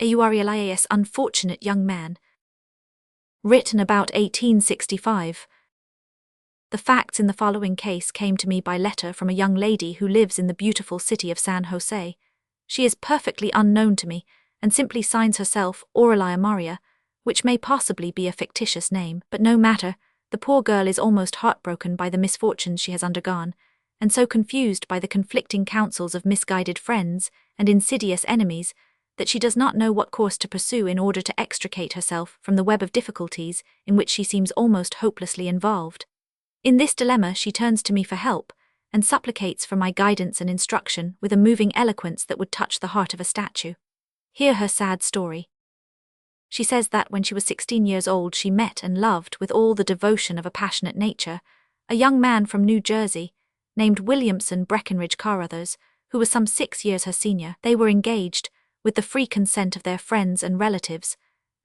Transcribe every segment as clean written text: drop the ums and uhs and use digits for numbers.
AURELIA'S unfortunate young man. Written about 1865. The facts in the following case came to me by letter from a young lady who lives in the beautiful city of San Jose. She is perfectly unknown to me, and simply signs herself Aurelia Maria, which may possibly be a fictitious name, but no matter. The poor girl is almost heartbroken by the misfortunes she has undergone, and so confused by the conflicting counsels of misguided friends and insidious enemies that she does not know what course to pursue in order to extricate herself from the web of difficulties in which she seems almost hopelessly involved. In this dilemma she turns to me for help, and supplicates for my guidance and instruction with a moving eloquence that would touch the heart of a statue. Hear her sad story. She says that when she was 16 years old she met and loved with all the devotion of a passionate nature a young man from New Jersey, named Williamson Breckenridge Carruthers, who was some 6 years her senior. They were engaged, with the free consent of their friends and relatives,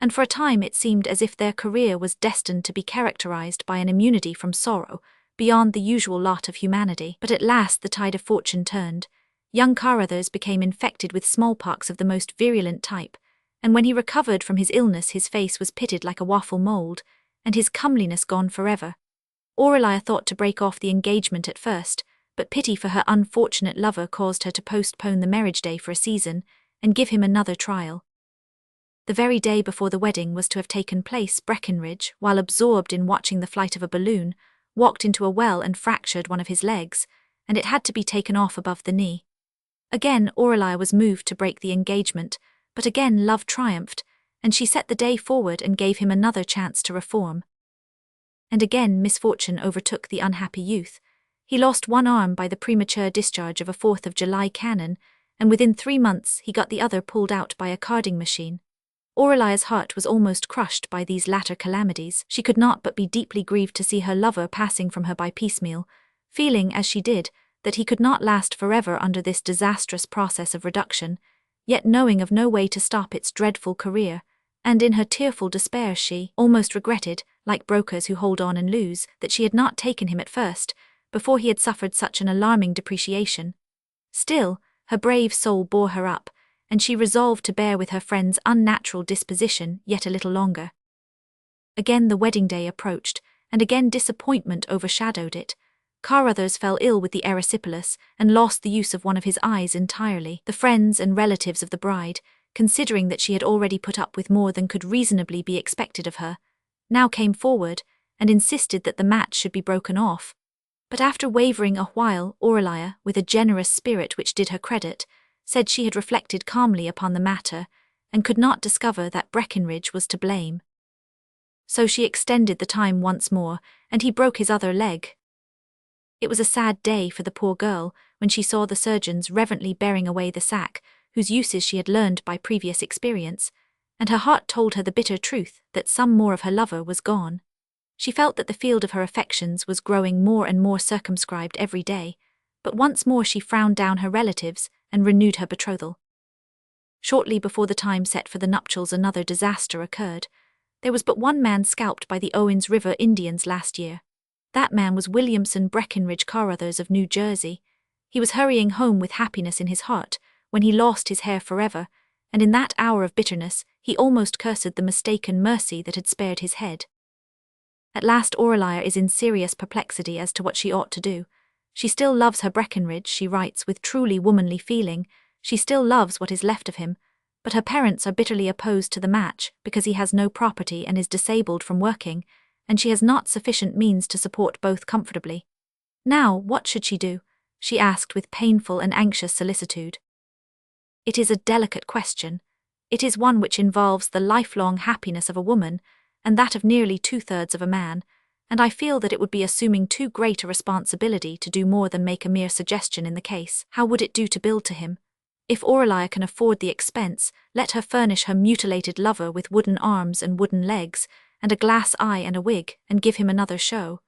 and for a time it seemed as if their career was destined to be characterized by an immunity from sorrow beyond the usual lot of humanity. But at last the tide of fortune turned. Young Carruthers became infected with smallpox of the most virulent type, and when he recovered from his illness his face was pitted like a waffle mold, and his comeliness gone forever. Aurelia thought to break off the engagement at first, but pity for her unfortunate lover caused her to postpone the marriage day for a season, and give him another trial. The very day before the wedding was to have taken place, Breckenridge, while absorbed in watching the flight of a balloon, walked into a well and fractured one of his legs, and it had to be taken off above the knee. Again Aurelia was moved to break the engagement, but again love triumphed, and she set the day forward and gave him another chance to reform. And again misfortune overtook the unhappy youth. He lost one arm by the premature discharge of a 4th of July cannon, and within 3 months he got the other pulled out by a carding machine. Aurelia's heart was almost crushed by these latter calamities. She could not but be deeply grieved to see her lover passing from her by piecemeal, feeling, as she did, that he could not last forever under this disastrous process of reduction, yet knowing of no way to stop its dreadful career, and in her tearful despair she almost regretted, like brokers who hold on and lose, that she had not taken him at first, before he had suffered such an alarming depreciation. Still, her brave soul bore her up, and she resolved to bear with her friend's unnatural disposition yet a little longer. Again the wedding day approached, and again disappointment overshadowed it. Carruthers fell ill with the erysipelas and lost the use of one of his eyes entirely. The friends and relatives of the bride, considering that she had already put up with more than could reasonably be expected of her, now came forward and insisted that the match should be broken off. But after wavering a while, Aurelia, with a generous spirit which did her credit, said she had reflected calmly upon the matter, and could not discover that Breckenridge was to blame. So she extended the time once more, and he broke his other leg. It was a sad day for the poor girl when she saw the surgeons reverently bearing away the sack, whose uses she had learned by previous experience, and her heart told her the bitter truth that some more of her lover was gone. She felt that the field of her affections was growing more and more circumscribed every day, but once more she frowned down her relatives and renewed her betrothal. Shortly before the time set for the nuptials another disaster occurred. There was but one man scalped by the Owens River Indians last year. That man was Williamson Breckenridge Carruthers of New Jersey. He was hurrying home with happiness in his heart when he lost his hair forever, and in that hour of bitterness he almost cursed the mistaken mercy that had spared his head. At last Aurelia is in serious perplexity as to what she ought to do. She still loves her Breckenridge, she writes with truly womanly feeling. She still loves what is left of him, but her parents are bitterly opposed to the match because he has no property and is disabled from working, and she has not sufficient means to support both comfortably. Now, what should she do? She asked with painful and anxious solicitude. It is a delicate question. It is one which involves the lifelong happiness of a woman, and that of nearly 2/3 of a man, and I feel that it would be assuming too great a responsibility to do more than make a mere suggestion in the case. How would it do to build to him? If Aurelia can afford the expense, let her furnish her mutilated lover with wooden arms and wooden legs, and a glass eye and a wig, and give him another show.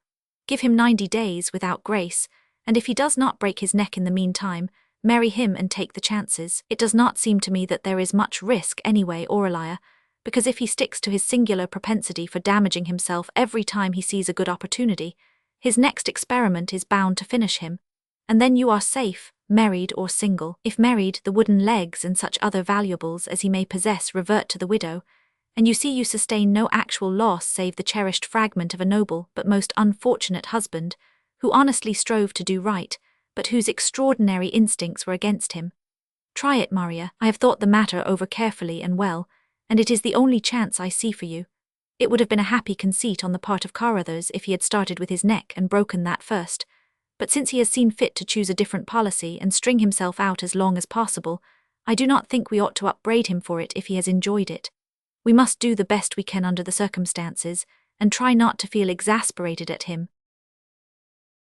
Give him 90 days without grace, and if he does not break his neck in the meantime, marry him and take the chances. It does not seem to me that there is much risk anyway, Aurelia, because if he sticks to his singular propensity for damaging himself every time he sees a good opportunity, his next experiment is bound to finish him, and then you are safe, married or single. If married, the wooden legs and such other valuables as he may possess revert to the widow, and you see you sustain no actual loss save the cherished fragment of a noble but most unfortunate husband, who honestly strove to do right, but whose extraordinary instincts were against him. Try it, Maria. I have thought the matter over carefully and well, and it is the only chance I see for you. It would have been a happy conceit on the part of Carruthers if he had started with his neck and broken that first, but since he has seen fit to choose a different policy and string himself out as long as possible, I do not think we ought to upbraid him for it if he has enjoyed it. We must do the best we can under the circumstances, and try not to feel exasperated at him,